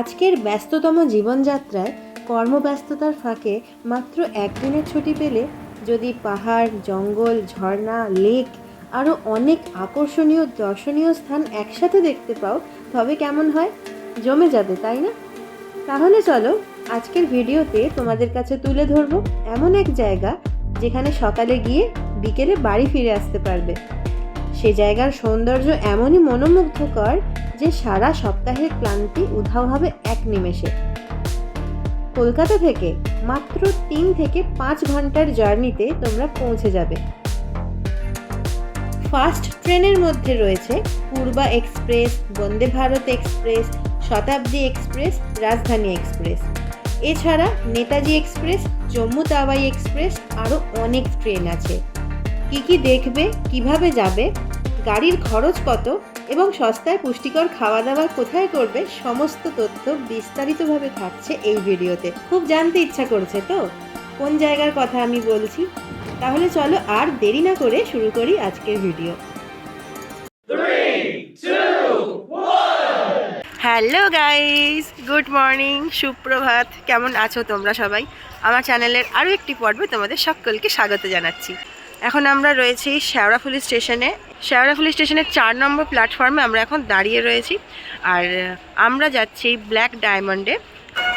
আজকের ব্যস্ততম জীবনযাত্রায় কর্মব্যস্ততার ফাঁকে মাত্র একদিনের ছুটি পেলে যদি পাহাড়, জঙ্গল, ঝর্ণা, লেক আরও অনেক আকর্ষণীয় দর্শনীয় স্থান একসাথে দেখতে পাও তবে কেমন হয়? জমে যাবে, তাই না? তাহলে চলো আজকের ভিডিওতে তোমাদের কাছে তুলে ধরবো এমন এক জায়গা যেখানে সকালে গিয়ে বিকেলে বাড়ি ফিরে আসতে পারবে। সে জায়গার সৌন্দর্য এমনই মনোমুগ্ধকর যে সারা সপ্তাহের ক্লান্তি উধাও হবে এক নিমেষে। কলকাতা থেকে মাত্র 3 থেকে 5 ঘন্টার জার্নিতে তোমরা পৌঁছে যাবে। ফাস্ট ট্রেনের মধ্যে রয়েছে পূর্বা এক্সপ্রেস, বন্দে ভারত এক্সপ্রেস, শতাব্দী এক্সপ্রেস, রাজধানী এক্সপ্রেস। এছাড়া নেতাজি এক্সপ্রেস, জম্মু তাওয়াই এক্সপ্রেস, আরও অনেক ট্রেন আছে। কি দেখবে, কিভাবে যাবে, গাড়ির খরচ কত এবং সস্তায় পুষ্টিকর খাওয়া দাওয়া কোথায় করবে, সমস্ত তথ্য বিস্তারিতভাবে থাকছে এই ভিডিওতে। খুব জানতে ইচ্ছা করছে তো কোন জায়গার কথা আমি বলছি? তাহলে চলো আর দেরি না করে শুরু করি আজকের video. Hello guys, good morning, সুপ্রভাত। কেমন আছো তোমরা সবাই? আমার চ্যানেলের আরও একটি পর্বে তোমাদের সকলকে স্বাগত জানাচ্ছি। এখন আমরা রয়েছি শেওড়াফুলি স্টেশনে। শেওড়াফুলি স্টেশনের 4 নম্বর প্ল্যাটফর্মে আমরা এখন দাঁড়িয়ে রয়েছি। আর আমরা যাচ্ছি ব্ল্যাক ডায়মন্ডে।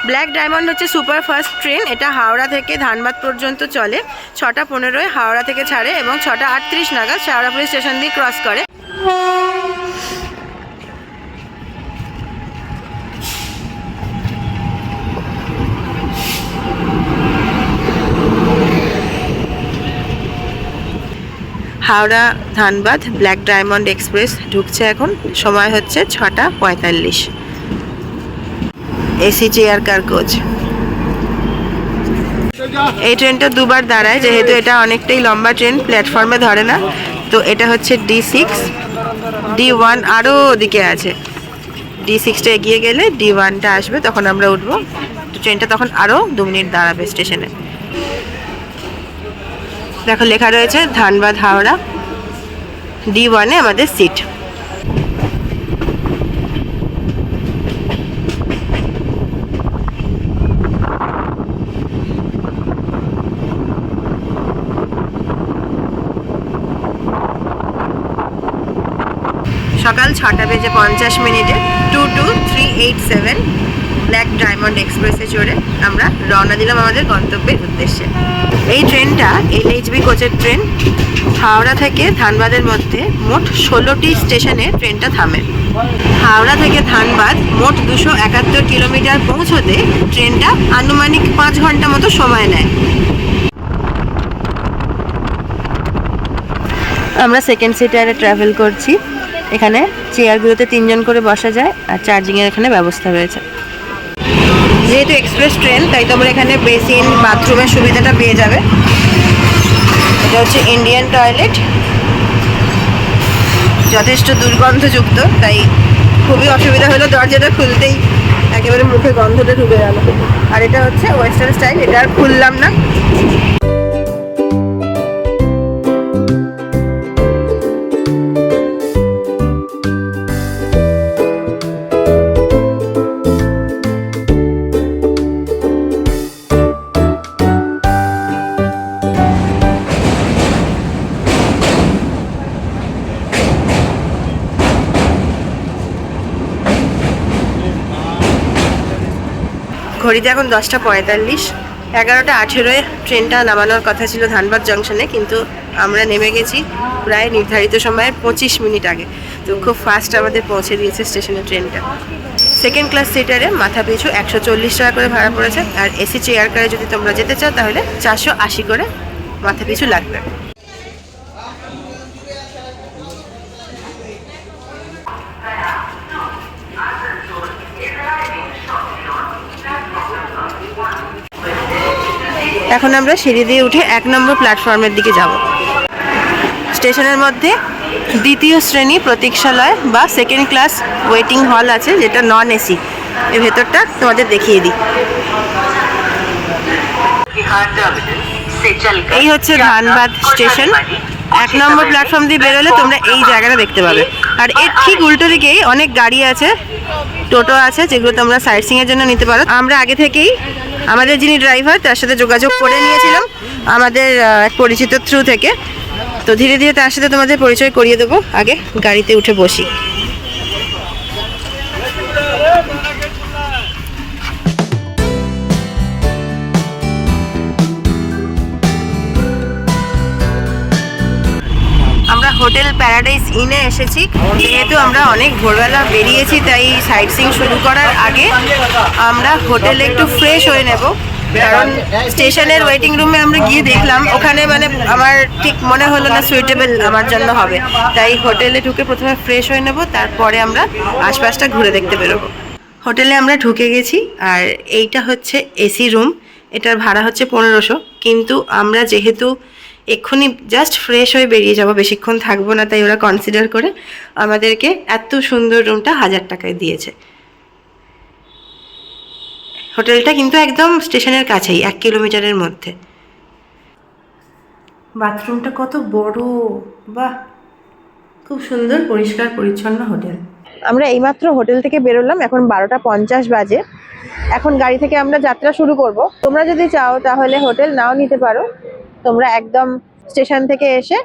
ব্ল্যাক ডায়মন্ড হচ্ছে সুপারফাস্ট ট্রেন। এটা হাওড়া থেকে ধানবাদ পর্যন্ত চলে। 6টা 15-এ হাওড়া থেকে ছাড়ে এবং 6টা 38 নাগাদ শেওড়াফুলি স্টেশন দিয়ে ক্রস করে। Howrah Dhanbad black diamond express ঢুকছে এখন। সময় হচ্ছে 6টা 45। AC chair car coach. এই ট্রেনটা দুবার দাঁড়ায়, যেহেতু এটা অনেকটাই লম্বা ট্রেন, প্ল্যাটফর্মে ধরে না। তো এটা হচ্ছে D6, D1 আরও ওদিকে আছে। D6টা এগিয়ে গেলে D1টা আসবে, তখন আমরা উঠবো। তো ট্রেনটা তখন আরও 2 মিনিট দাঁড়াবে স্টেশনে। দেখো লেখা রয়েছে ধানবাদ হাওড়া। D1-এ আমাদের সিট। সকাল 6টা বেজে 50 মিনিটে 22387 ব্ল্যাক ডায়মন্ড এক্সপ্রেসে চড়ে আমরা রওনা দিলাম আমাদের গন্তব্যের উদ্দেশ্যে। এই ট্রেনটা LHB কোচের ট্রেন। হাওড়া থেকে ধানবাদের মধ্যে মোট 16টি স্টেশনে ট্রেনটা থামে। হাওড়া থেকে ধানবাদ মোট 271 কিলোমিটার পৌঁছতে ট্রেনটা আনুমানিক 5 ঘন্টা মতো সময় নেয়। আমরা সেকেন্ড সিটারে ট্রাভেল করছি। এখানে চেয়ারগুলোতে 3 জন করে বসা যায় আর চার্জিংয়ের এখানে ব্যবস্থা রয়েছে। যেহেতু এক্সপ্রেস ট্রেন, তাই তোমরা এখানে বেসিন, বাথরুমের সুবিধাটা পেয়ে যাবে। এটা হচ্ছে ইন্ডিয়ান টয়লেট। যথেষ্ট দুর্গন্ধযুক্ত, তাই খুবই অসুবিধা হলো দরজাটা খুলতেই, একেবারে মুখে গন্ধটা ঢুকে গেল। আর এটা হচ্ছে ওয়েস্টার্ন স্টাইল, এটা আর খুললাম না। ঘড়িতে এখন 10টা 45। 11টা 18-এ ট্রেনটা নামানোর কথা ছিল ধানবাদ জংশনে, কিন্তু আমরা নেমে গেছি প্রায় নির্ধারিত সময়ের 25 মিনিট আগে। তো খুব ফাস্ট আমাদের পৌঁছে দিয়েছে স্টেশনে ট্রেনটা। সেকেন্ড ক্লাস সিটারে মাথা পিছু 140 টাকা করে ভাড়া পড়েছে। আর এসি চেয়ার কারে যদি তোমরা যেতে চাও তাহলে 480 করে মাথা পিছু লাগবে। এখন আমরা সিঁড়ি দিয়ে উঠে 1 নম্বর প্ল্যাটফর্মের দিকে যাব। স্টেশনের মধ্যে 2য় শ্রেণী প্রতীক্ষালয় বা সেকেন্ড ক্লাস ওয়েটিং হল আছে, যেটা নন এসি। এর ভেতরটা তোমাদের দেখিয়ে দিই। এই হচ্ছে ধানবাদ স্টেশন। 1 নম্বর প্ল্যাটফর্ম দিয়ে বেরোলে তোমরা এই জায়গাটা দেখতে পাবে। আর এর ঠিক উল্টো দিকেই অনেক গাড়ি আছে, টোটো আছে যেগুলো তোমরা সাইট সিং এর জন্য নিতে পারো। আমরা আগে থেকেই আমাদের যিনি ড্রাইভার তার সাথে যোগাযোগ করে নিয়েছিলাম আমাদের এক পরিচিত থ্রু থেকে। তো ধীরে ধীরে তার সাথে তোমাদের পরিচয় করিয়ে দেবো। আগে গাড়িতে উঠে বসি। আমরা হোটেল প্যারাডাইস ইনে এসেছি। যেহেতু আমরা অনেক ভোরবেলা বেরিয়েছি তাই সাইট সিং শুরু করার আগে আমরা হোটেলে একটু ফ্রেশ হয়ে নেব, কারণ স্টেশনের ওয়েটিং রুমে আমরা গিয়ে দেখলাম ওখানে মানে আমার ঠিক মনে হলো না সুইটেবল আমার জন্য হবে, তাই হোটেলে ঢুকে প্রথমে ফ্রেশ হয়ে নেব, তারপরে আমরা আশপাশটা ঘুরে দেখতে বেরোবো। হোটেলে আমরা ঢুকে গেছি আর এইটা হচ্ছে এসি রুম। এটার ভাড়া হচ্ছে 1500, কিন্তু আমরা যেহেতু এক্ষুনি জাস্ট ফ্রেশ হয়ে বেরিয়ে যাব, বেশিক্ষণ থাকবো না, তাই ওরা কনসিডার করে আমাদেরকে এত সুন্দর রুমটা 1000 টাকায় দিয়েছে। হোটেলটা কিন্তু একদম স্টেশনের কাছেই, 1 কিলোমিটারের মধ্যে। বাথরুমটা কত বড়, বাহ, খুব সুন্দর পরিষ্কার পরিচ্ছন্ন হোটেল। আমরা এইমাত্র হোটেল থেকে বেরোলাম, এখন 12:50 বাজে। এখন গাড়ি থেকে আমরা যাত্রা শুরু করব। তোমরা যদি চাও তাহলে হোটেল নাও নিতে পারো, তোমরা একদম স্টেশন থেকে এসে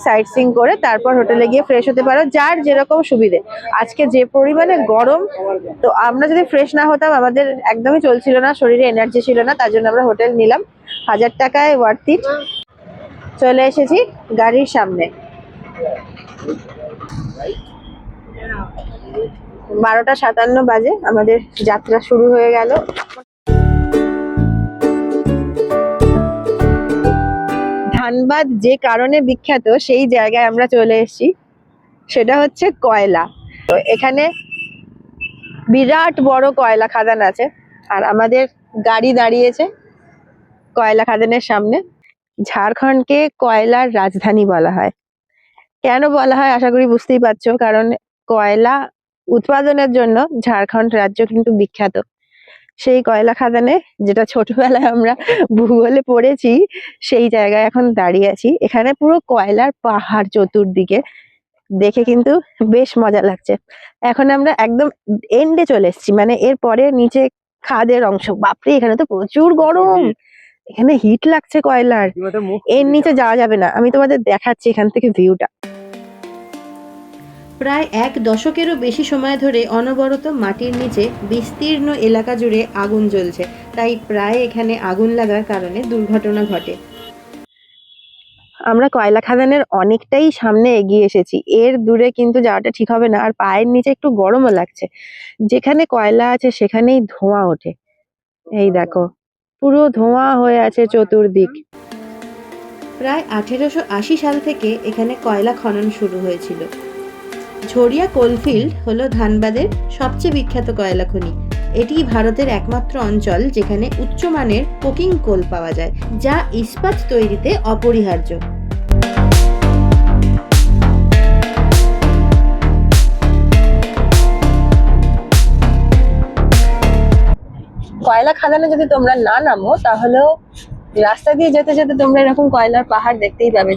সাইট সিং করে তারপর হোটেলে গিয়ে ফ্রেশ হতে পারো, যার যেরকম সুবিধে। আজকে যে পরিমাণে গরম, তো আমরা যদি ফ্রেশ না হতাম আমাদের একদমই চলছিল না, শরীরে এনার্জি ছিল না, তার জন্য আমরা হোটেল নিলাম। 1000 টাকায় ওয়ার্থ ইট। চলে এসেছি গাড়ির সামনে। 12:57 বাজে, আমাদের যাত্রা শুরু হয়ে গেল। ধানবাদ যে কারণে বিখ্যাত সেই জায়গায় আমরা চলে এসেছি, সেটা হচ্ছে কয়লা। তো এখানে বিরাট বড় কয়লা খাদান আছে আর আমাদের গাড়ি দাঁড়িয়েছে কয়লা খাদানের সামনে। ঝাড়খণ্ডকে কয়লার রাজধানী বলা হয়। কেন বলা হয় আশা করি বুঝতেই পারছো, কারণ কয়লা উৎপাদনের জন্য ঝাড়খণ্ড রাজ্য কিন্তু বিখ্যাত। সেই কয়লা খাদানে, যেটা ছোটবেলায় আমরা ভূগোলে পড়েছি, সেই জায়গায় এখন দাঁড়িয়ে আছি। এখানে পুরো কয়লার পাহাড় চতুর্দিকে, দেখে কিন্তু বেশ মজা লাগছে। এখন আমরা একদম এন্ডে চলে এসেছি, মানে এরপরে নিচে খাদের অংশ। বাপরে, এখানে তো প্রচুর গরম, এখানে হিট লাগছে কয়লার। এর নিচে যাওয়া যাবে না, আমি তোমাদের দেখাচ্ছি এখান থেকে ভিউটা। প্রায় 1 দশকেরও বেশি সময় ধরে অনবরত মাটির নিচে বিস্তীর্ণ এলাকা জুড়ে আগুন জ্বলছে, তাই প্রায় এখানে আগুন লাগার কারণে দুর্ঘটনা ঘটে। আমরা কয়লা খাদানের অনেকটাই সামনে এগিয়ে এসেছি, এর দূরে কিন্তু যাওয়াটা ঠিক হবে না। আর পায়ের নিচে একটু গরমও লাগছে। যেখানে কয়লা আছে সেখানেই ধোঁয়া ওঠে, এই দেখো পুরো ধোঁয়া হয়ে আছে চতুর্দিক। প্রায় 1880 সাল থেকে এখানে কয়লা খনন শুরু হয়েছিল। ঝরিয়া কোলফিল্ড হলো ধানবাদের সবচেয়ে বিখ্যাত কয়লা খনি। এটি ভারতের একমাত্র অঞ্চল যেখানে উচ্চমানের কোকিং কোল পাওয়া যায়, যা ইস্পাত তৈরিতে অপরিহার্য। কয়লা খাদানে যদি তোমরা না নামো তাহলেও রাস্তা দিয়ে যেতে যেতে তোমরা এরকম কয়লার পাহাড় দেখতেই পাবে।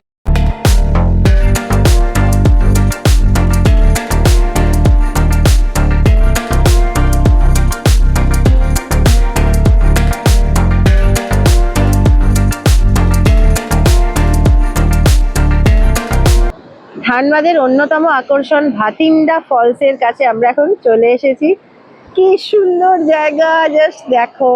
ধানবাদের অন্যতম আকর্ষণ ভাতিন্ডা ফলসের কাছে আমরা এখন চলে এসেছি। কি সুন্দর জায়গা, জাস্ট দেখো।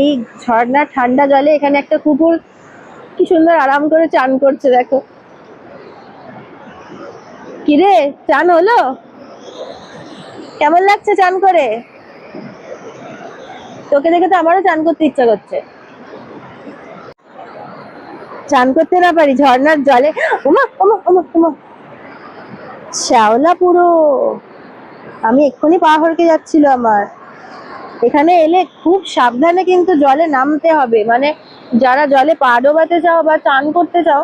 এই ঝর্ণার ঠান্ডা জলে এখানে একটা কুকুর কি সুন্দর আরাম করে চান করছে, দেখো। কিরে, চান হলো? কেমন লাগছে চান করে? তোকে দেখে তো আমারও চান করতে ইচ্ছা করছে। চান করতে না পারি ঝর্ণার জলে, ওমা ওমা ওমা ওমা, শ্যাওলা পুরো। আমি এক্ষুনি পা হড়কে যাচ্ছিল আমার। এখানে এলে খুব সাবধানে কিন্তু জলে নামতে হবে, মানে যারা জলে পা ডোবাতে চাও বা চান করতে চাও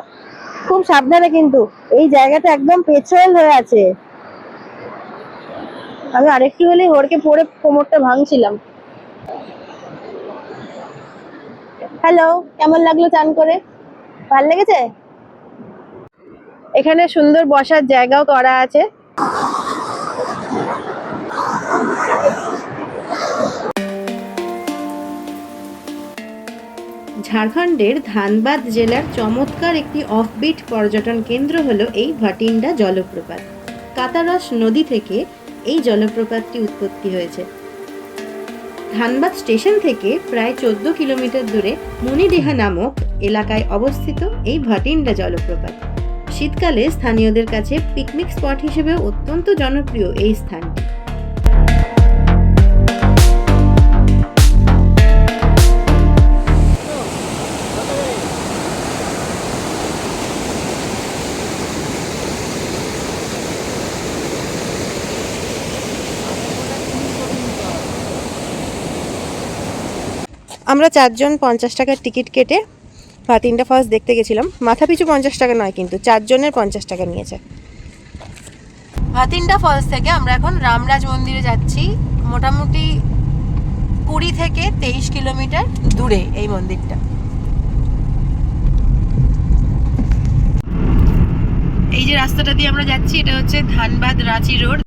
খুব সাবধানে, কিন্তু এই জায়গাটা একদম পেছল হয়ে আছে। আমি আরেকটু হলেই হড়কে পড়ে কোমরটা ভাঙছিলাম। হ্যালো, কেমন লাগলো চান করে? ভালো লেগেছে? এখানে সুন্দর বসার জায়গাও করা আছে। ঝাড়খণ্ডের ধানবাদ জেলার চমৎকার একটি অফবিট পর্যটন কেন্দ্র হলো এই ভাটিন্ডা জলপ্রপাত। কাতারস নদী থেকে এই জলপ্রপাতটি উৎপত্তি হয়েছে। ধানবাদ স্টেশন থেকে প্রায় 14 কিলোমিটার দূরে মণিডিহা নামক এলাকায় অবস্থিত এই ভাটিন্ডা জলপ্রপাত। শীতকালে স্থানীয়দের কাছে পিকনিক স্পট হিসেবেও অত্যন্ত জনপ্রিয় এই স্থানটি। আমরা 4 জন 50 টাকার টিকিট কেটে ভাটিন্ডা ফলস দেখতে গেছিলাম। মাথা পিছু 50 টাকা নয়, কিন্তু 4 জনের 50 টাকা নিয়েছে। ভাটিন্ডা ফলস থেকে আমরা এখন রামরাজ মন্দিরে যাচ্ছি। মোটামুটি 20 থেকে 23 কিলোমিটার দূরে এই মন্দিরটা। এই যে রাস্তাটা দিয়ে আমরা যাচ্ছি, এটা হচ্ছে ধানবাদ রাঁচি রোড।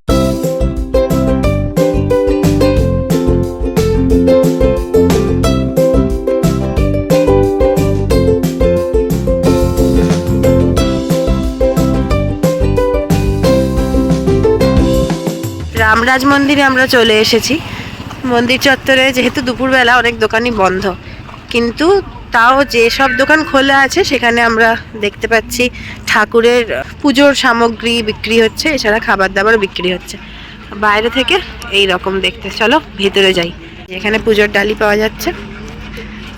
রামরাজ মন্দিরে আমরা চলে এসেছি। মন্দির চত্বরে যেহেতু দুপুরবেলা অনেক দোকানই বন্ধ, কিন্তু তাও যেসব দোকান খোলা আছে সেখানে আমরা দেখতে পাচ্ছি ঠাকুরের পুজোর সামগ্রী বিক্রি হচ্ছে, এছাড়া খাবার দাবার বিক্রি হচ্ছে। বাইরে থেকে এই রকম দেখতে। চলো ভেতরে যাই। এখানে পুজোর ডালি পাওয়া যাচ্ছে।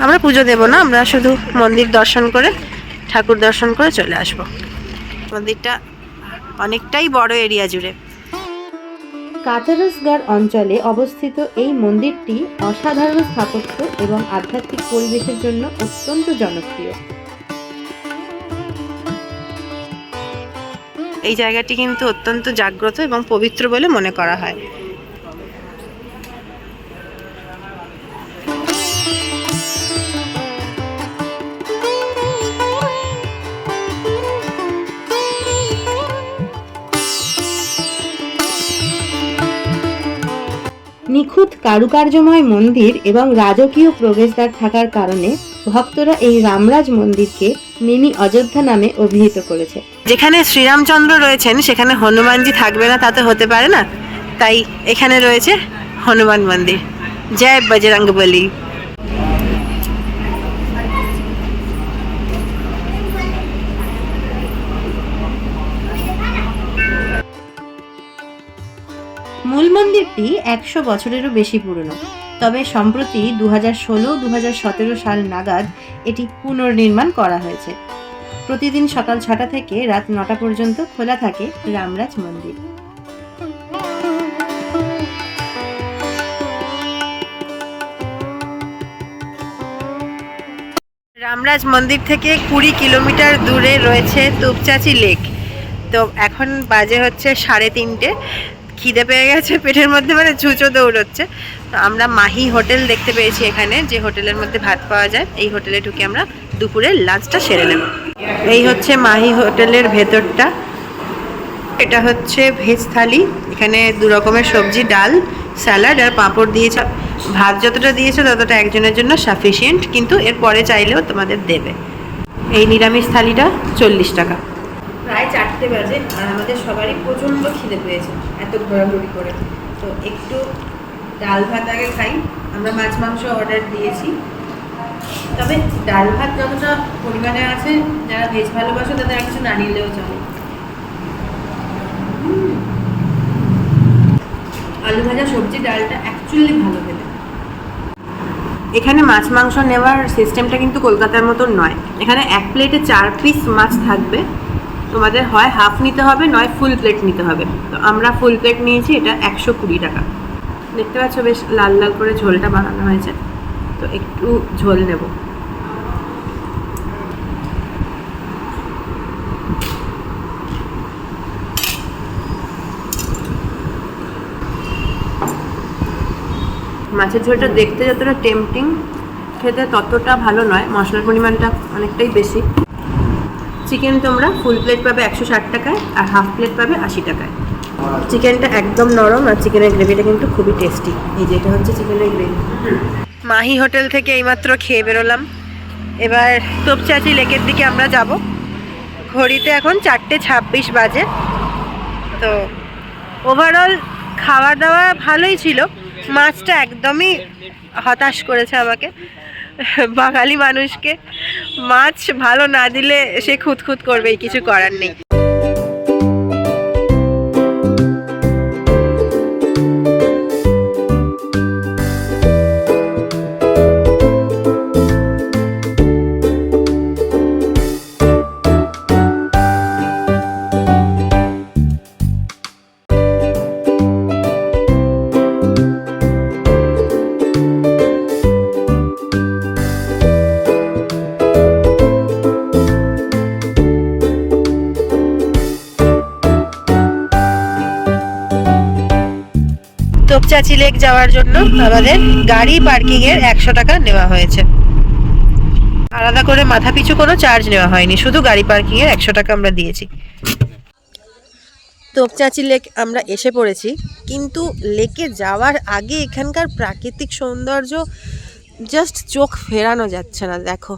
আমরা পুজো দেব না, আমরা শুধু মন্দির দর্শন করে ঠাকুর দর্শন করে চলে আসব। মন্দিরটা অনেকটাই বড় এরিয়া জুড়ে। কাতারসগড় অঞ্চলে অবস্থিত এই মন্দিরটি অসাধারণ স্থাপত্য এবং আধ্যাত্মিক পরিবেশের জন্য অত্যন্ত জনপ্রিয়। এই জায়গাটি কিন্তু অত্যন্ত জাগ্রত এবং পবিত্র বলে মনে করা হয়। নিখুঁত কারুকার্যময় মন্দির এবং রাজকীয় প্রবেশদ্বার থাকার কারণে ভক্তরা এই রামরাজ মন্দিরকে মিনি অযোধ্যা নামে অভিহিত করেছে। যেখানে শ্রীরামচন্দ্র রয়েছেন সেখানে হনুমানজি থাকবে না তা তো হতে পারে না, তাই এখানে রয়েছে হনুমান মন্দির। জয় বজরংবলী। মূল মন্দিরটি 100 বছরেরও বেশি পুরনো, তবে সম্প্রতি 2016-2017 সাল নাগাদ এটি পুনর্নির্মাণ করা হয়েছে। প্রতিদিন সকাল 6টা থেকে রাত 9টা পর্যন্ত খোলা থাকে রামরাজ মন্দির। রামরাজ মন্দির থেকে 20 কিলোমিটার দূরে রয়েছে তুপচাচি লেক। তো এখন বাজে হচ্ছে 3:30। খিদে পেয়ে গেছে পেটের মধ্যে, মানে ছুঁচো দৌড়চ্ছে। তো আমরা মাহি হোটেল দেখতে পেয়েছি এখানে, যে হোটেলের মধ্যে ভাত পাওয়া যায়। এই হোটেলে ঢুকে আমরা দুপুরের লাঞ্চটা সেরে নেব। এই হচ্ছে মাহি হোটেলের ভেতরটা। এটা হচ্ছে ভেজ থালি। এখানে 2 রকমের সবজি, ডাল, স্যালাড আর পাঁপড় দিয়েছে। ভাত যতটা দিয়েছে ততটা একজনের জন্য সাফিসিয়েন্ট, কিন্তু এর পরে চাইলেও তোমাদের দেবে। এই নিরামিষ থালিটা 40 টাকা। প্রায় 4টে বাজে আর আমাদের সবারই প্রচণ্ড খিদে পেয়েছে এত ঘোরাঘুরি করে। তো একটু ডাল ভাত আগে খাই। আমরা মাছ মাংস অর্ডার দিয়েছি, তবে ডাল ভাত যতটা পরিমাণে আছে, যারা ভেজ ভালোবাসো তাদের আর কিছু না নিলেও চলে। আলু ভাজা, সবজি, ডালটা অ্যাকচুয়ালি ভালো খেতে। এখানে মাছ মাংস নেওয়ার সিস্টেমটা কিন্তু কলকাতার মতন নয়। এখানে এক প্লেটে 4 পিস মাছ থাকবে। তোমাদের হয় হাফ নিতে হবে, নয় ফুল প্লেট নিতে হবে। তো আমরা ফুল প্লেট নিয়েছি, এটা 120 টাকা। দেখতে পাচ্ছ বেশ লাল লাল করে ঝোলটা বানানো হয়েছে। তো একটু ঝোল নেব। মাছের ঝোলটা দেখতে যতটা টেম্পটিং, খেতে ততটা ভালো নয়, মশলার পরিমাণটা অনেকটাই বেশি। চিকেন তোমরা ফুল প্লেট পাবে 160 টাকায়, আর হাফ প্লেট পাবে 80 টাকায়। চিকেনটা একদম নরম, আর চিকেনের গ্রেভিটা কিন্তু খুবই টেস্টি। এই যে এটা হচ্ছে চিকেনের গ্রেভি। মাহি হোটেল থেকে এইমাত্র খেয়ে বেরোলাম। এবার তোপচাঁচি লেকের দিকে আমরা যাব। ঘড়িতে এখন 4:26 বাজে। তো ওভারঅল খাওয়া দাওয়া ভালোই ছিল, মাছটা একদমই হতাশ করেছে আমাকে। বাঙালি মানুষকে মাছ ভালো না দিলে সে খুঁতখুত করবেই, কিছু করার নেই। তোপচাঁচি লেক যাওয়ার জন্য আমাদের গাড়ি পার্কিং এর 100 টাকা নেওয়া হয়েছে। আলাদা করে মাথা পিছু কোনো চার্জ নেওয়া হয়নি, শুধু গাড়ি পার্কিং এর 100 টাকা আমরা দিয়েছি। তোপচাঁচি লেক আমরা এসে পড়েছি, কিন্তু লেকে যাওয়ার আগে এখানকার প্রাকৃতিক সৌন্দর্য জাস্ট চোখ ফেরানো যাচ্ছে না। দেখো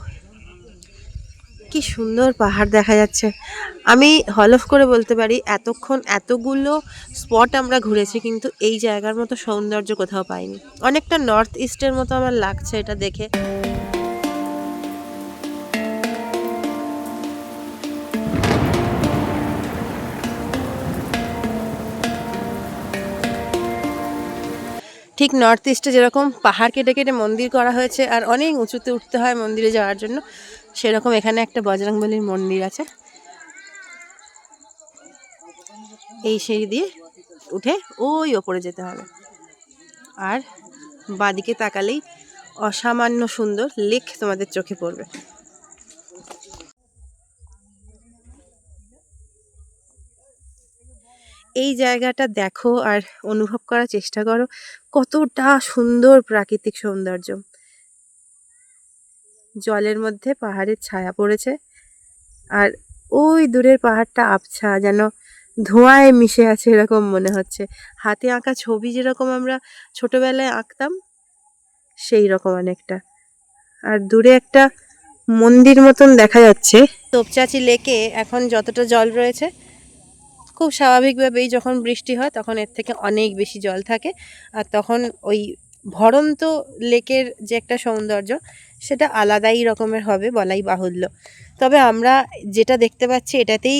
কি সুন্দর পাহাড় দেখা যাচ্ছে। আমি হলফ করে বলতে পারি এতক্ষণ এতগুলো স্পট আমরা ঘুরেছি, কিন্তু এই জায়গার মতো সৌন্দর্য কোথাও পাইনি। অনেকটা নর্থ ইস্টের মতো আমার লাগছে এটা দেখে। ঠিক নর্থ ইস্টে যেরকম পাহাড় কেটে কেটে মন্দির করা হয়েছে আর অনেক উঁচুতে উঠতে হয় মন্দিরে যাওয়ার জন্য, সেরকম এখানে একটা বজরংবলীর মন্দির আছে। এই সিঁড়ি দিয়ে উঠে ওই ওপরে যেতে হবে, আর বাঁদিকে তাকালেই অসামান্য সুন্দর লেক তোমাদের চোখে পড়বে। এই জায়গাটা দেখো আর অনুভব করার চেষ্টা করো, কতটা সুন্দর প্রাকৃতিক সৌন্দর্য। জলের মধ্যে পাহাড়ের ছায়া পড়েছে, আর ওই দূরের পাহাড়টা আবছা, যেন ধোঁয়ায় মিশে আছে এরকম মনে হচ্ছে। হাতে আঁকা ছবি যেরকম আমরা ছোটবেলায় আঁকতাম, সেই রকম অনেকটা। আর দূরে একটা মন্দির মতন দেখা যাচ্ছে। তোপচাঁচি লেকে এখন যতটা জল রয়েছে, খুব স্বাভাবিকভাবেই যখন বৃষ্টি হয় তখন এর থেকে অনেক বেশি জল থাকে, আর তখন ওই ভরন্ত লেকের যে একটা সৌন্দর্য সেটা আলাদাই রকমের হবে বলাই বাহুল্য। তবে আমরা যেটা দেখতে পাচ্ছি এটাতেই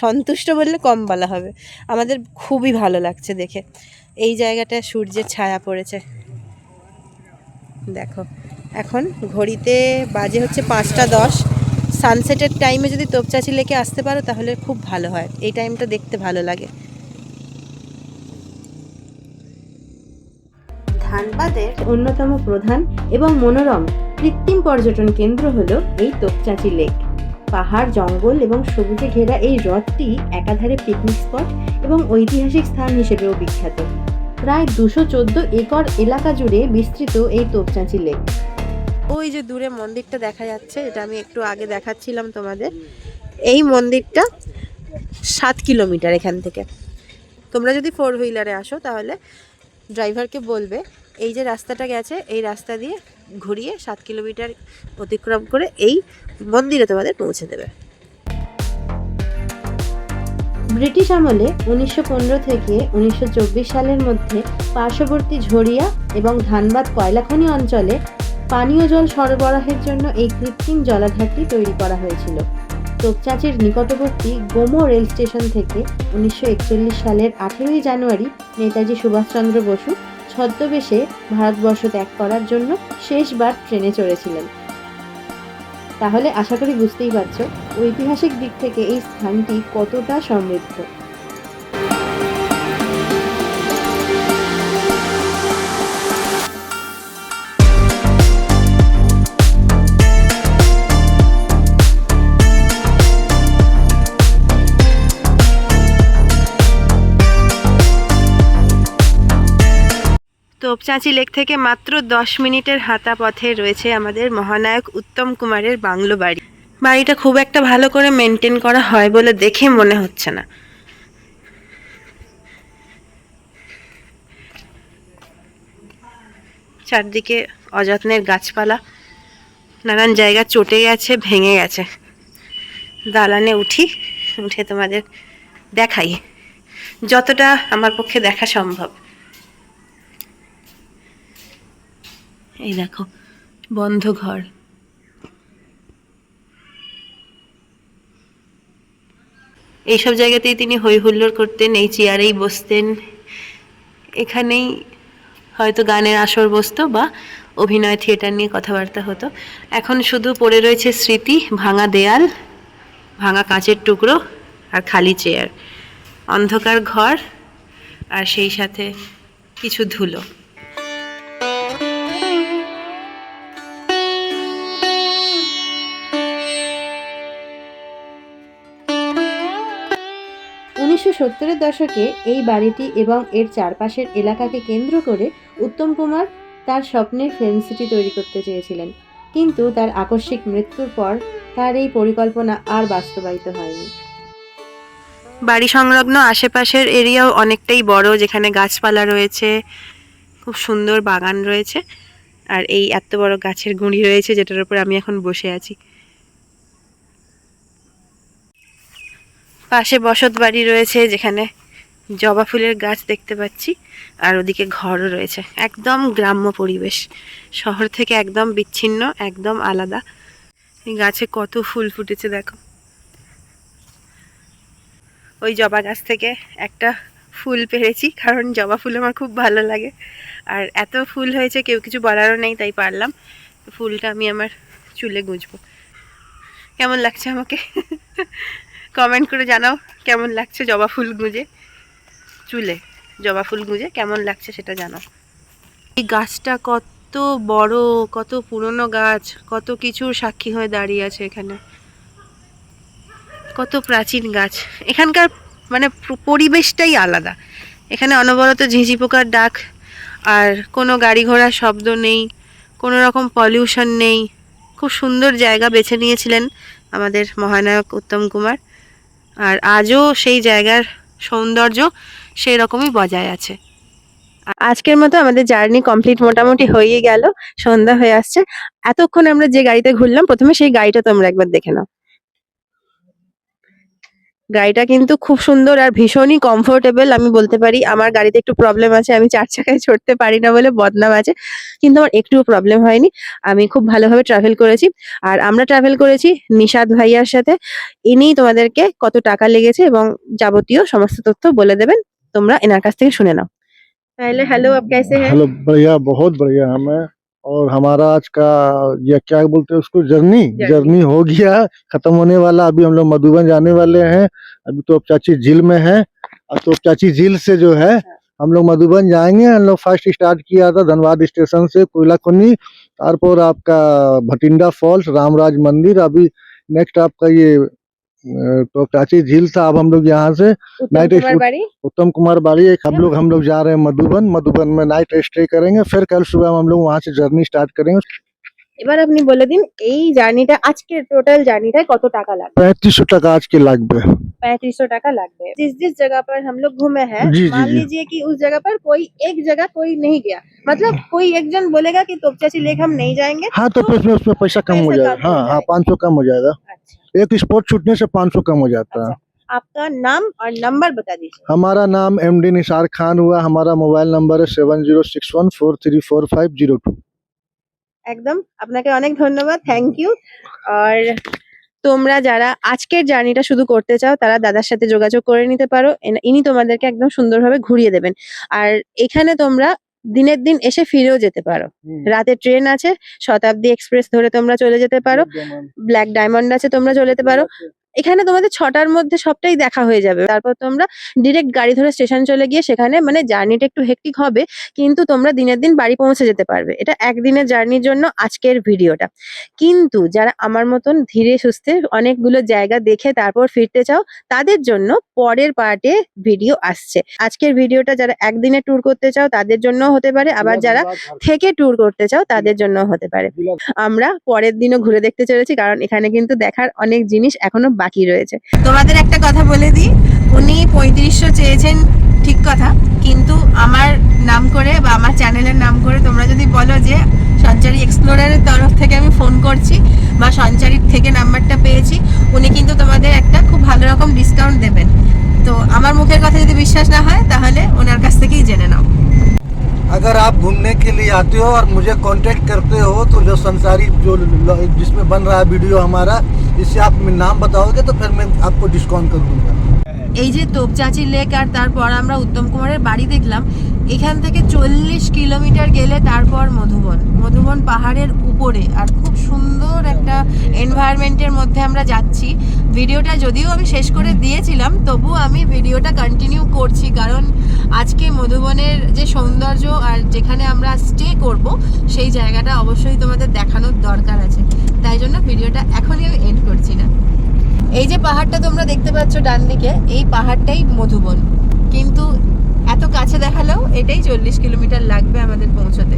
সন্তুষ্ট বললে কম বলা হবে। আমাদের খুবই ভালো লাগছে দেখে। এই জায়গাটায় সূর্যের ছায়া পড়েছে, দেখো এখন ঘড়িতে বাজে হচ্ছে 5:10। সানসেটের টাইমে যদি তোপচাঁচি লেকে আসতে পারো তাহলে খুব ভালো হয়, এই টাইমটা দেখতে ভালো লাগে। ধানবাদের অন্যতম প্রধান এবং মনোরম কৃত্রিম পর্যটন কেন্দ্র হলো এই তোপচাঁচি লেক। পাহাড়, জঙ্গল এবং সবুজে ঘেরা এই হ্রদটি একাধারে পিকনিক স্পট এবং ঐতিহাসিক স্থান হিসেবেও বিখ্যাত। প্রায় 214 একর এলাকা জুড়ে বিস্তৃত এই তোপচাঁচি লেক। ওই যে দূরে মন্দিরটা দেখা যাচ্ছে, এটা আমি একটু আগে দেখাচ্ছিলাম তোমাদের। এই মন্দিরটা 7 কিলোমিটার এখান থেকে। তোমরা যদি 4 হুইলারে আসো তাহলে ড্রাইভারকে বলবে এই যে রাস্তাটা গেছে এই রাস্তা দিয়ে ঘুরিয়ে 7 কিলোমিটার অতিক্রম করে এই মন্দিরে তোমাদের পৌঁছে দেবে। ব্রিটিশ আমলে 1915 থেকে 1924 সালের মধ্যে পার্শ্ববর্তী ঝরিয়া এবং ধানবাদ কয়লাখনি অঞ্চলে পানীয় জল সরবরাহের জন্য এই কৃত্রিম জলাধারটি তৈরি করা হয়েছিল। তোপচাঁচির নিকটবর্তী গোমো রেল স্টেশন থেকে 1941 সালের 18ই জানুয়ারি নেতাজি সুভাষচন্দ্র বসু ছদ্মবেশে ভারতবর্ষ ত্যাগ করার জন্য শেষবার ট্রেনে চড়েছিলেন। তাহলে আশা করি বুঝতেই পারছো ঐতিহাসিক দিক থেকে এই স্থানটি কতটা সমৃদ্ধ। তোপচাঁচি লেক থেকে মাত্র 10 মিনিটের হাঁটা পথে রয়েছে আমাদের মহানায়ক উত্তম কুমারের বাংলো বাড়ি। বাড়িটা খুব একটা ভালো করে মেনটেন করা হয় বলে দেখে মনে হচ্ছে না। চারদিকে অযত্নের গাছপালা, নানান জায়গা চটে গেছে, ভেঙে গেছে। দালানে উঠে তোমাদের দেখাই যতটা আমার পক্ষে দেখা সম্ভব। এই দেখো বন্ধ ঘর। এইসব জায়গাতেই তিনি হই হুল্লোড় করতেন, এই চেয়ারেই বসতেন, এখানেই হয়তো গানের আসর বসতো বা অভিনয় থিয়েটার নিয়ে কথাবার্তা হতো। এখন শুধু পড়ে রয়েছে স্মৃতি, ভাঙা দেয়াল, ভাঙা কাঁচের টুকরো আর খালি চেয়ার, অন্ধকার ঘর আর সেই সাথে কিছু ধুলো। উনিশশো 70-এর দশকে এই বাড়িটি এবং এর চারপাশের এলাকাকে কেন্দ্র করে উত্তম কুমার তার স্বপ্নের ফিল্ম সিটি তৈরি করতে চেয়েছিলেন, কিন্তু তার আকস্মিক মৃত্যুর পর তার এই পরিকল্পনা আর বাস্তবায়িত হয়নি। বাড়ি সংলগ্ন আশেপাশের এরিয়াও অনেকটাই বড়, যেখানে গাছপালা রয়েছে, খুব সুন্দর বাগান রয়েছে, আর এই এত বড় গাছের গুঁড়ি রয়েছে যেটার উপর আমি এখন বসে আছি। পাশে বসত বাড়ি রয়েছে, যেখানে জবা ফুলের গাছ দেখতে পাচ্ছি, আর ওদিকে ঘরও রয়েছে। একদম গ্রাম্য পরিবেশ, শহর থেকে একদম বিচ্ছিন্ন, একদম আলাদা। এই গাছে কত ফুল ফুটেছে দেখো। ওই জবা গাছ থেকে একটা ফুল পেরেছি, কারণ জবা ফুল আমার খুব ভালো লাগে, আর এত ফুল হয়েছে কেউ কিছু বলারও নেই, তাই পারলাম। ফুলটা আমি আমার চুলে গুঁজবো। কেমন লাগছে আমাকে কমেন্ট করে জানাও কেমন লাগছে জবা ফুল গুঁজে, চুলে জবা ফুল গুঁজে কেমন লাগছে সেটা জানাও। এই গাছটা কত বড়, কত পুরনো গাছ, কত কিছুর সাক্ষী হয়ে দাঁড়িয়ে আছে এখানে, কত প্রাচীন গাছ। এখানকার মানে পরিবেশটাই আলাদা। এখানে অনবরত ঝিঁঝি পোকার ডাক, আর কোনো গাড়ি ঘোড়ার শব্দ নেই, কোনো রকম পলিউশন নেই। খুব সুন্দর জায়গা বেছে নিয়েছিলেন আমাদের মহানায়ক উত্তম কুমার, আর আজও সেই জায়গার সৌন্দর্য সেই রকমই বজায় আছে। আজকের মতো আমাদের জার্নি কমপ্লিট মোটামুটি হয়ে গেল, সন্ধ্যা হয়ে আসছে। এতক্ষণ আমরা যে গাড়িতে ঘুরলাম, প্রথমে সেই গাড়িটা তোমরা একবার দেখে নাও। গাড়িটা কিন্তু খুব সুন্দর আর ভীষণই কমফোর্টেবল। আমি বলতে পারি আমার গাড়িতে একটু প্রবলেম আছে, আমি 4 চাকায় চড়তে পারি না বলে বদনাম আছে, কিন্তু আমার একটুও প্রবলেম হয়নি। আমি খুব ভালোভাবে ট্রাভেল করেছি। আর আমরা ট্রাভেল করেছি নিশাদ ভাইয়ার সাথে। ইনিই তোমাদেরকে কত টাকা লেগেছে এবং যাবতীয় সমস্ত তথ্য বলে দেবেন, তোমরা এনার কাছ থেকে শুনে নাও। पहले हेलो, अब कैसे हैं? हेलो, बढ़िया, बहुत बढ़िया हमें। और हमारा आज का ये क्या बोलते हैं उसको, जर्नी हो गया, खत्म होने वाला। अभी हम लोग मधुबन जाने वाले हैं। अभी तो चाची झील में है, और तो चाची झील से जो है हम लोग मधुबन जाएंगे। हम लोग फर्स्ट स्टार्ट किया था धनबाद स्टेशन से कोयलाखनी, तारपुर आपका भटिंडा फॉल्स, रामराज मंदिर। अभी नेक्स्ट आपका ये तो चाची झील था। अब हम लोग यहाँ से उत्तम कुमार बाड़ी एक हम लोग जा रहे हैं मधुबन में नाइट स्टे करेंगे। फिर कल सुबह हम लोग वहाँ से जर्नी स्टार्ट करेंगे। এবার আপনি বলে দিন এই জার্নিটা, আজকে টোটাল জার্নিটায় কত টাকা লাগবে? 3500 টাকা आज के লাগবে। 3500 টাকা লাগবে। जिस जगह पर हम लोग घूमे हैं, मान लीजिए कि उस जगह पर कोई एक जगह कोई नहीं गया, मतलब कोई एक जन बोलेगा कि तोपचाची लेक हम नहीं जाएंगे, हाँ तो फिर उसमें पैसा कम हो जाएगा। हाँ 500 कम हो जाएगा। अच्छा, एक स्पॉट छूटने से 500 कम हो जाता है। आपका नाम और नंबर बता दीजिए। हमारा नाम MD निसार खान हुआ। हमारा मोबाइल नंबर है 7061434502। একদম আপনাকে অনেক ধন্যবাদ, থ্যাংক ইউ। আর তোমরা যারা আজকের জার্নিটা শুধু করতে চাও, তারা দাদার সাথে যোগাযোগ করে নিতে পারো। ইনি তোমাদেরকে একদম সুন্দরভাবে ঘুরিয়ে দেবেন। আর এখানে তোমরা দিনের দিন এসে ফিরেও যেতে পারো। রাতে ট্রেন আছে, শতাব্দী এক্সপ্রেস ধরে তোমরা চলে যেতে পারো, ব্ল্যাক ডায়মন্ড আছে তোমরা চলে যেতে পারো, এখানে তোমাদের 6টার মধ্যে সবটাই দেখা হয়ে যাবে। তারপর তোমরা ডিরেক্ট গাড়ি ধরে স্টেশন চলে গিয়ে সেখানে মানে জার্নিটা একটু হেক্টিক হবে, কিন্তু তোমরা দিনের দিন বাড়ি পৌঁছে যেতে পারবে। এটা একদিনের জার্নির জন্য আজকের ভিডিওটা। কিন্তু যারা আমার মতন ধীরে সুস্থে অনেকগুলো জায়গা দেখে তারপর ফিরতে চাও, তাদের জন্য পরের পার্টে ভিডিও আসছে। আজকের ভিডিওটা যারা একদিনে ট্যুর করতে চাও তাদের জন্য হতে পারে, আবার যারা থেকে ট্যুর করতে চাও তাদের জন্য হতে পারে। আমরা পরের দিনও ঘুরে দেখতে চলেছি, কারণ এখানে কিন্তু দেখার অনেক জিনিস এখনো বাকি রয়েছে। তোমাদের একটা কথা বলে দিই, উনি 3500 চেয়েছেন, ঠিক কথা, কিন্তু আমার নাম করে বা আমার চ্যানেলের নাম করে তোমরা যদি বলো যে সঞ্চারী এক্সপ্লোরারের তরফ থেকে আমি ফোন করছি বা সঞ্চারীর থেকে নাম্বারটা পেয়েছি, উনি কিন্তু তোমাদের একটা খুব ভালো রকম ডিসকাউন্ট দেবেন। তো আমার মুখের কথা যদি বিশ্বাস না হয় তাহলে ওনার কাছ থেকেই জেনে নাও। अगर आप घूमने के लिए आते हो और मुझे कांटेक्ट करते हो तो जो संसारी जो जिसमें बन रहा है वीडियो हमारा, इससे आप नाम बताओगे तो फिर मैं आपको डिस्काउंट कर दूंगा। এই যে তোপচাঁচি লেক আর তারপর আমরা উত্তম কুমারের বাড়ি দেখলাম, এখান থেকে 40 কিলোমিটার গেলে তারপর মধুবন। মধুবন পাহাড়ের উপরে আর খুব সুন্দর একটা এনভায়রনমেন্টের মধ্যে আমরা যাচ্ছি। ভিডিওটা যদিও আমি শেষ করে দিয়েছিলাম, তবু আমি ভিডিওটা কন্টিনিউ করছি, কারণ আজকে মধুবনের যে সৌন্দর্য আর যেখানে আমরা স্টে করব সেই জায়গাটা অবশ্যই তোমাদের দেখানোর দরকার আছে। তাই জন্য ভিডিওটা এখনই আমি এন্ড করছি না। এই যে পাহাড়টা তোমরা দেখতে পাচ্ছ ডান দিকে, এই পাহাড়টাই মধুবন, কিন্তু এত কাছে দেখালেও এটাই 40 কিলোমিটার লাগবে আমাদের পৌঁছতে।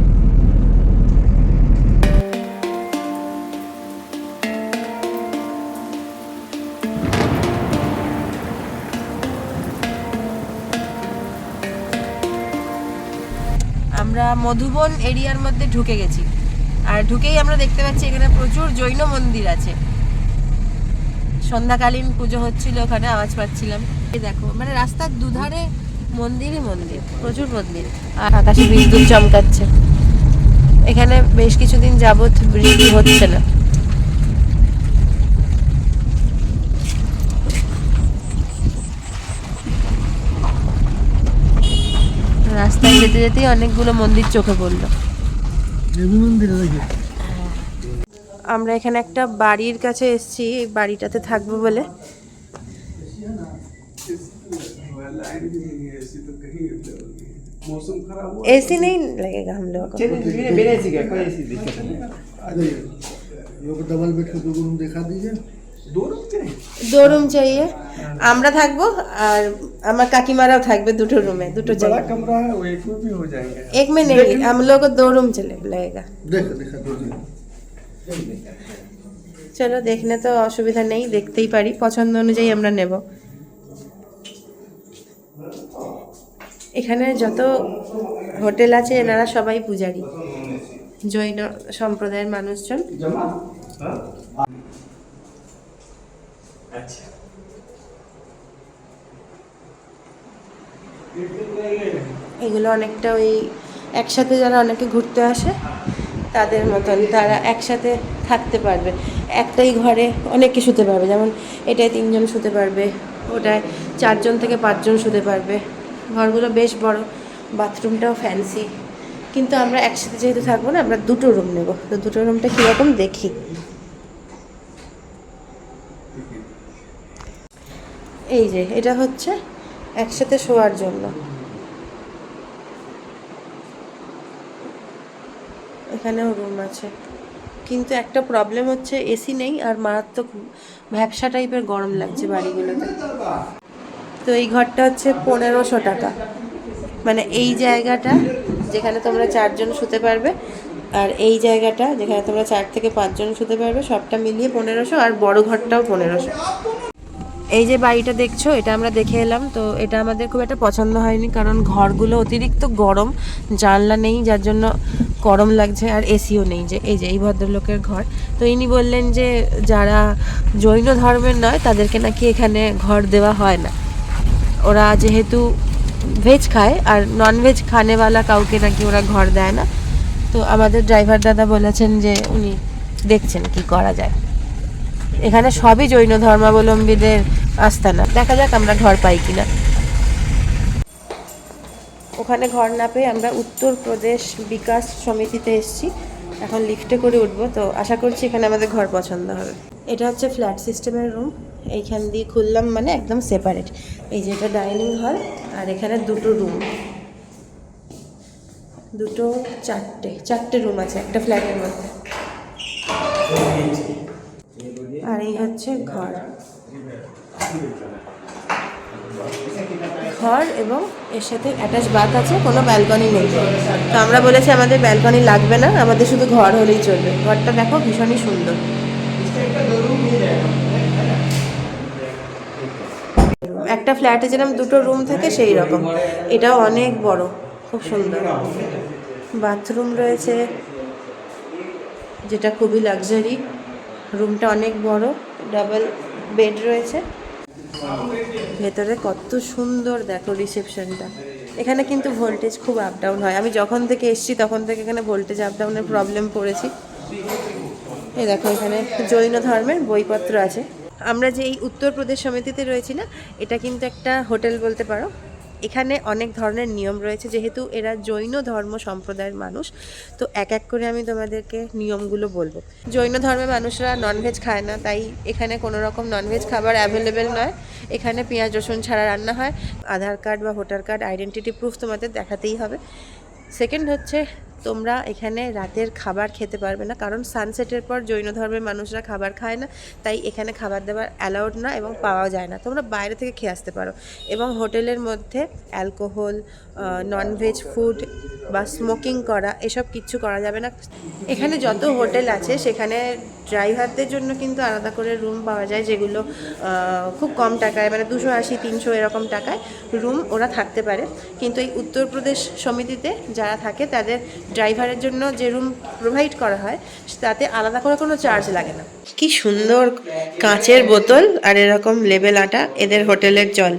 আমরা মধুবন এরিয়ার মধ্যে ঢুকে গেছি, আর ঢুকেই আমরা দেখতে পাচ্ছি এখানে প্রচুর জৈন মন্দির আছে। সন্ধ্যাকালীন পুজো হচ্ছিল, ওখানে আওয়াজ পাচ্ছিলাম। এই দেখো, মানে রাস্তার দুধারে মন্দিরই মন্দির, প্রচুর মন্দির, আর আকাশে বিদ্যুৎ চমকাচ্ছে। এখানে বেশ কিছুদিন যাবৎ বৃষ্টি হচ্ছে না। রাস্তায় যেতে যেতেই অনেকগুলো মন্দির চোখে পড়লো। আমরা এখানে একটা বাড়ির কাছে এসেছি, এই বাড়িটাতে থাকবো বলে। एसी नहीं लगेगा हम लोग को। डबल बेड का 2 रूम दिखा दीजिए। 2 रूम चाहिए। আমরা থাকবো আর আমার কাকিমারাও থাকবে, দুটো রুমে, দুটো জায়গা। बड़ा कमरा है वो एक में भी हो जाएंगे। एक में नहीं, हम लोग को 2 रूम चले लगेगा। देखा 2 दिन। চলো, দেখলে তো অসুবিধা নেই, দেখতেই পারি, পছন্দ অনুযায়ী আমরা নেব। এখানে যত হোটেল আছে এনারা সবাই পূজারি, জৈন সম্প্রদায়ের মানুষজন। এগুলো অনেকটা ওই একসাথে যারা অনেকে ঘুরতে আসে তাদের মতন, তারা একসাথে থাকতে পারবে, একটাই ঘরে অনেকে শুতে পারবে। যেমন এটায় 3 জন শুতে পারবে, ওটায় 4 জন থেকে 5 জন শুতে পারবে। ঘরগুলো বেশ বড়, বাথরুমটাও ফ্যান্সি। কিন্তু আমরা একসাথে যেহেতু থাকবো না, আমরা 2টো রুম নেব। তো 2টো রুমটা কীরকম দেখি। এই যে এটা হচ্ছে একসাথে শোয়ার জন্য। এখানেও রুম আছে, কিন্তু একটা প্রবলেম হচ্ছে এসি নেই আর মারাত্মক ভ্যাপসা টাইপের গরম লাগছে বাড়িগুলোতে। তো এই ঘরটা হচ্ছে 1500 টাকা, মানে এই জায়গাটা যেখানে তোমরা 4 জন শুতে পারবে, আর এই জায়গাটা যেখানে তোমরা 4 থেকে 5 জন শুতে পারবে, সবটা মিলিয়ে 1500, আর বড় ঘরটাও 1500। এই যে বাড়িটা দেখছো, এটা আমরা দেখে এলাম। তো এটা আমাদের খুব একটা পছন্দ হয়নি, কারণ ঘরগুলো অতিরিক্ত গরম, জানলা নেই যার জন্য গরম লাগছে, আর এসিও নেই। যে এই ভদ্রলোকের ঘর, তো ইনি বললেন যে যারা জৈন ধর্মের নয় তাদেরকে নাকি এখানে ঘর দেওয়া হয় না। ওরা যেহেতু ভেজ খায় আর ননভেজ খানেওয়ালা কাউকে নাকি ওরা ঘর দেয় না। তো আমাদের ড্রাইভার দাদা বলেছেন যে উনি দেখছেন কি করা যায়। এখানে সবই জৈন ধর্মাবলম্বীদের আস্তানা, দেখা যাক আমরা ঘর পাই কিনা। ওখানে ঘর না পেয়ে আমরা উত্তরপ্রদেশ বিকাশ সমিতিতে এসেছি, এখন লিফটে করে উঠবো। তো আশা করছি এখানে আমাদের ঘর পছন্দ হবে। এটা হচ্ছে ফ্ল্যাট সিস্টেমের রুম। এইখান দিয়ে খুললাম মানে একদম সেপারেট। এই যে এটা ডাইনিং হল, আর এখানে দুটো রুম, চারটে রুম আছে একটা ফ্ল্যাটের মধ্যে। আর এই হচ্ছে ঘর এবং এর সাথে অ্যাটাচ বাথ আছে, কোনো ব্যালকনি নেই। তো আমরা বলেছি আমাদের ব্যালকনি লাগবে না, আমাদের শুধু ঘর হলেই চলবে। ঘরটা দেখো ভীষণই সুন্দর। একটা ফ্ল্যাটে যেরকম দুটো রুম থাকে সেই রকম, এটাও অনেক বড়, খুব সুন্দর। বাথরুম রয়েছে যেটা খুবই লাক্সারি, রুমটা অনেক বড়, ডাবল বেড রয়েছে। ভেতরে কত সুন্দর দেখো রিসেপশনটা। এখানে কিন্তু ভোল্টেজ খুব আপ ডাউন হয়, আমি যখন থেকে এসেছি তখন থেকে এখানে ভোল্টেজ আপ ডাউনের প্রবলেম পড়েছি। এই দেখো এখানে জৈন ধর্মের বইপত্র আছে। আমরা যে এই উত্তরপ্রদেশ সমিতিতে রয়েছি না, এটা কিন্তু একটা হোটেল বলতে পারো। এখানে অনেক ধরনের নিয়ম রয়েছে, যেহেতু এরা জৈন ধর্ম সম্প্রদায়ের মানুষ, তো এক এক করে আমি তোমাদেরকে নিয়মগুলো বলবো। জৈন ধর্মের মানুষরা ননভেজ খায় না, তাই এখানে কোনো রকম ননভেজ খাবার অ্যাভেলেবেল নয়। এখানে পেঁয়াজ রসুন ছাড়া রান্না হয়। আধার কার্ড বা ভোটার কার্ড আইডেন্টিটি প্রুফ তোমাদের দেখাতেই হবে। সেকেন্ড হচ্ছে, তোমরা এখানে রাতের খাবার খেতে পারবে না, কারণ সানসেটের পর জৈন ধর্মের মানুষরা খাবার খায় না, তাই এখানে খাবার দাবার অ্যালাউড না এবং পাওয়া যায় না। তোমরা বাইরে থেকে খেয়ে আসতে পারো। এবং হোটেলের মধ্যে অ্যালকোহল, ননভেজ ফুড বা স্মোকিং করা এসব কিচ্ছু করা যাবে না। এখানে যত হোটেল আছে সেখানে ড্রাইভারদের জন্য কিন্তু আলাদা করে রুম পাওয়া যায়, যেগুলো খুব কম টাকায়, মানে 280-300 এরকম টাকায় রুম ওরা থাকতে পারে। কিন্তু এই উত্তরপ্রদেশ সমিতিতে যারা থাকে তাদের ড্রাইভারের জন্য যে রুম প্রোভাইড করা হয় তাতে আলাদা করে কোনো চার্জ লাগে না। কি সুন্দর কাঁচের বোতল আর এরকম লেবেল আটা এদের হোটেলের জল,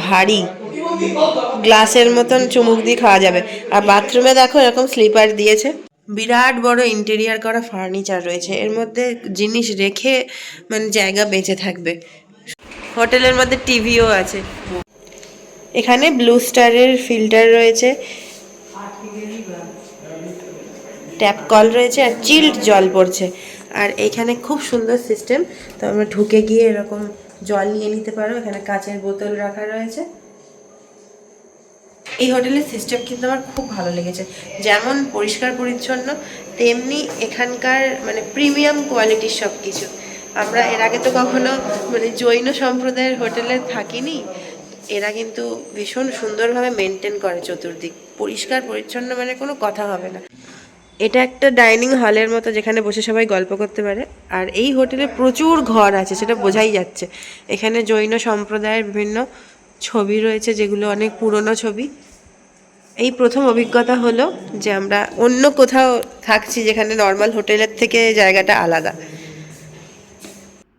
ভারী গ্লাসের মতন চুমুক দিয়ে খাওয়া যাবে। আর বাথরুমে দেখো এরকম স্লিপার দিয়েছে। বিরাট বড় ইন্টেরিয়ার করা ফার্নিচার রয়েছে, এর মধ্যে জিনিস রেখে মানে জায়গা বেঁচে থাকবে। হোটেলের মধ্যে টিভিও আছে। এখানে ব্লু স্টারের ফিল্টার রয়েছে, ট্যাপ কল রয়েছে আর চিল্ড জল পড়ছে। আর এইখানে খুব সুন্দর সিস্টেম, তো আমরা ঢুকে গিয়ে এরকম জল নিয়ে নিতে পারো। এখানে কাঁচের বোতল রাখা রয়েছে। এই হোটেলের সিস্টেম কিন্তু আমার খুব ভালো লেগেছে, যেমন পরিষ্কার পরিচ্ছন্ন তেমনি এখানকার মানে প্রিমিয়াম কোয়ালিটির সব কিছু। আমরা এর আগে তো কখনো মানে জৈন সম্প্রদায়ের হোটেলে থাকিনি, এরা কিন্তু ভীষণ সুন্দরভাবে মেনটেন করে চতুর্দিক, পরিষ্কার পরিচ্ছন্ন, মানে কোনো কথা হবে না। এটা একটা ডাইনিং হলের মতো যেখানে বসে সবাই গল্প করতে পারে। আর এই হোটেলে প্রচুর ঘর আছে, সেটা বোঝাই যাচ্ছে। এখানে জৈন সম্প্রদায়ের বিভিন্ন ছবি রয়েছে, যেগুলো অনেক পুরনো ছবি। এই প্রথম অভিজ্ঞতা হলো যে আমরা অন্য কোথাও থাকছি যেখানে নর্মাল হোটেলের থেকে জায়গাটা আলাদা।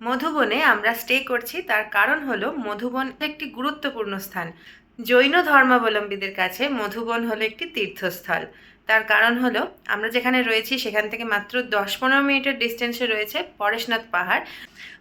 মধুবনে আমরা স্টে করছি, তার কারণ হলো মধুবন একটি গুরুত্বপূর্ণ স্থান। জৈন ধর্মাবলম্বীদের কাছে মধুবন হলো একটি তীর্থস্থল। তার কারণ হলো আমরা যেখানে রয়েছি সেখান থেকে মাত্র 10-15 মিনিটের ডিস্টেন্সে রয়েছে পরেশনাথ পাহাড়।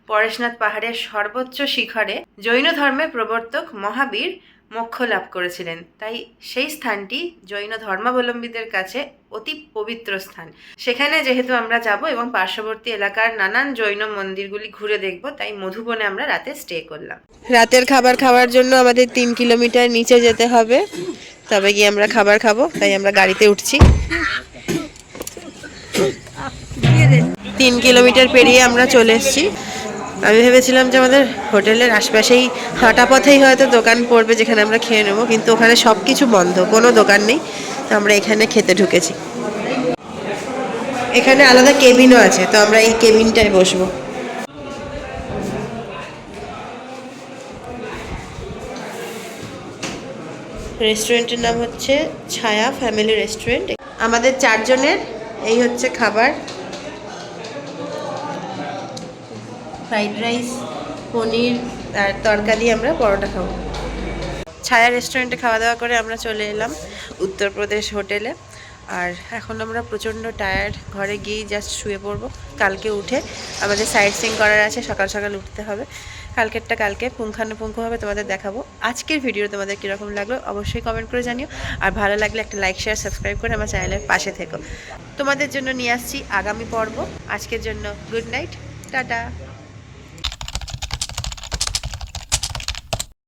পরেশনাথ পাহাড়ের সর্বোচ্চ শিখরে জৈন ধর্মের প্রবর্তক মহাবীর মোক্ষ লাভ করেছিলেন, তাই সেই স্থানটি জৈন ধর্মাবলম্বীদের কাছে অতি পবিত্র স্থান। সেখানে যেহেতু আমরা যাব এবং পার্শ্ববর্তী এলাকার নানান জৈন মন্দিরগুলি ঘুরে দেখব, তাই মধুবনে আমরা রাতে স্টে করলাম। রাতের খাবার খাওয়ার জন্য আমাদের 3 কিলোমিটার নিচে যেতে হবে, তবে গিয়ে আমরা খাবার খাবো, তাই আমরা গাড়িতে উঠছি। 3 কিলোমিটার পেরিয়ে আমরা চলে এসেছি। আমি ভেবেছিলাম যে আমাদের হোটেলের আশপাশেই হাঁটা পথেই হয়তো দোকান পড়বে যেখানে আমরা খেয়ে নেবো, কিন্তু ওখানে সব কিছু বন্ধ, কোনো দোকান নেই। তো আমরা এখানে খেতে ঢুকেছি। এখানে আলাদা কেবিনও আছে, তো আমরা এই কেবিনটায় বসবো। রেস্টুরেন্টের নাম হচ্ছে ছায়া ফ্যামিলি রেস্টুরেন্ট। আমাদের 4 জনের এই হচ্ছে খাবার, ফ্রাইড রাইস, পনির আর তরকা দিয়ে আমরা পরোটা খাবো। ছায়া রেস্টুরেন্টে খাওয়া দাওয়া করে আমরা চলে এলাম উত্তরপ্রদেশ হোটেলে। আর এখন আমরা প্রচণ্ড টায়ার্ড, ঘরে গিয়েই জাস্ট শুয়ে পড়বো। কালকে উঠে আমাদের সাইট সিইং করার আছে, সকাল সকাল উঠতে হবে। কালকেরটা কালকে পুঙ্খানুপুঙ্খভাবে তোমাদের দেখাবো। আজকের ভিডিও তোমাদের কীরকম লাগলো অবশ্যই কমেন্ট করে জানিও। আর ভালো লাগলে একটা লাইক শেয়ার সাবস্ক্রাইব করে আমার চ্যানেলের পাশে থেকো। তোমাদের জন্য নিয়ে আসছি আগামী পর্ব। আজকের জন্য গুড নাইট, টাটা।